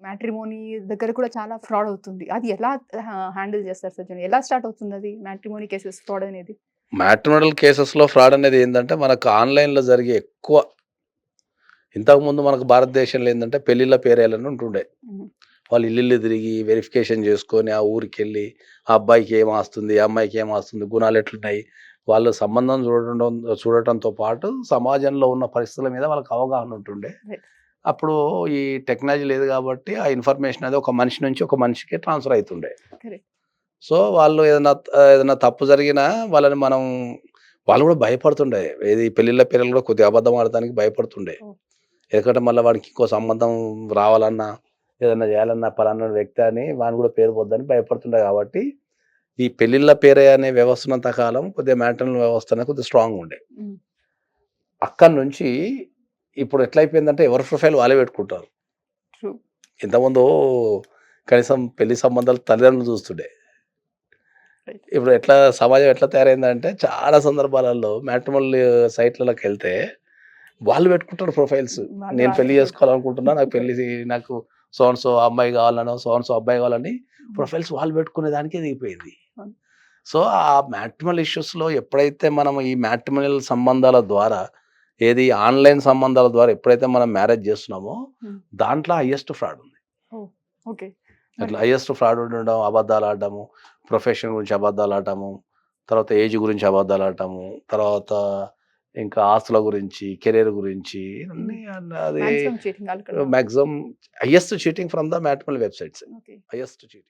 Matrimony దగ్గర కూడా చాలా ఫ్రాడ్ అవుతుంది. అది ఎలా హ్యాండిల్ చేస్తారు సజ్జన్? ఎలా స్టార్ట్ అవుతుంది అది మ్యాట్రిమోనీ కేసెస్ ఫ్రాడ్ అనేది? మ్యాట్రిమోనియల్ కేసెస్‌లో ఫ్రాడ్ అనేది ఏందంటే, మనకు ఆన్‌లైన్‌లో జరిగే ఎక్కువ ఇంతకుముందు మనకు భారతదేశంలో ఏందంటే, పెళ్ళిళ్ళ పేరేలని ఉంటుండే. హ్మ్. వాళ్ళు ఇల్లిల్లు తిరిగి వెరిఫికేషన్ చేసుకొని, ఆ ఊరికెళ్ళి, ఆ అబ్బాయికి ఏం ఆస్తుంది, ఆ అమ్మాయికి ఏం ఆస్తుంది, గుణాలు ఎట్లున్నాయి, వాళ్ళు సంబంధం చూడటంతో పాటు సమాజంలో ఉన్న పరిస్థితుల మీద వాళ్ళకి అవగాహన ఉంటుండే. రైట్. అప్పుడు ఈ టెక్నాలజీ లేదు కాబట్టి, ఆ ఇన్ఫర్మేషన్ అనేది ఒక మనిషి నుంచి ఒక మనిషికి ట్రాన్స్‌ఫర్ అయితుండే. కరెక్ట్. సో, వాళ్ళు ఏదైనా తప్పు జరిగినా వాళ్ళని మనం వాళ్ళు గూడా భయపడుతుండే. ఏది పెళ్ళిళ్ళ పేర్లు గూడా కొద్దిగా అబద్ధం ఆడటానికి భయపడుతుండే. ఓహ్! ఎందుకంటే మళ్ళా వాడికి ఇంకో సంబంధం రావాలన్నా, ఏదన్నా జేయాలన్నా పలానా వ్యక్తి అని వాని గూడా పేరు పోద్దని భయపడుతుండే గాబట్టి, ఈ పెళ్ళిళ్ళ పేరే అనే వ్యవస్థ ఉన్నంత కాలం కొద్దిగా మ్యాట్రిమోనియల్ వ్యవస్థ అనేది కొద్దిగా స్ట్రాంగుండే. హ్మ్. అక్కడి నుంచి ఇప్పుడు ఎట్లయిపోయిందంటే ఎవరి ప్రొఫైల్ వాళ్ళే పెట్టుకుంటారు. ట్రూ. ఇంతకుముందు కనీసం పెళ్లి సంబంధాలు తల్లిదండ్రులు చూస్తుండే. రైట్. ఇప్పుడు సమాజం ఎట్లా తయారైందంటే చాలా సందర్భాలలో మ్యాట్రిమోనియల్ సైట్‌లలోకెళ్తే వాళ్ళు పెట్టుకుంటారు ప్రొఫైల్స్. వాళ్ళు నేను పెళ్లి వాళ్ళే చేసుకోవాలనుకుంటున్నా. కరెక్ట్. నాకు సో అండ్ సో అమ్మాయి కావాలనో, సో అండ్ సో అబ్బాయి కావాలని హ్మ్. ప్రొఫైల్స్ వాళ్ళు పెట్టుకునే దానికే దిగిపోయింది. అవును. సో, ఆ మ్యాట్రిమోనియల్ ఇష్యూస్‌లో ఎప్పుడైతే మనం ఈ మ్యాట్రిమోనియల్ సంబంధాల ద్వారా ఆన్‌లైన్ సంబంధాల ద్వారా ఎప్పుడైతే మనం మ్యారేజ్ చేస్తున్నామో హ్మ్. దాంట్లో హైయెస్ట్ ఫ్రాడ్ ఉంది. ఓహ్! ఓకే. మరి అట్లా హైయెస్ట్ ఫ్రాడ్ ఉండడం, అబద్దాలాడడము, ప్రొఫెషన్ గురించి అబద్దాలాడటము, తర్వాత ఏజ్ గురించి అబద్దాలాడటము, తర్వాత ఇంకా ఆస్తుల గురించి, కెరియర్ గురించి హ్మ్. అన్నీ అది మాక్సిమం చీటింగ్ అక్కడ. Maximum highest cheating from the matrimonial websites. Okay. Highest cheating.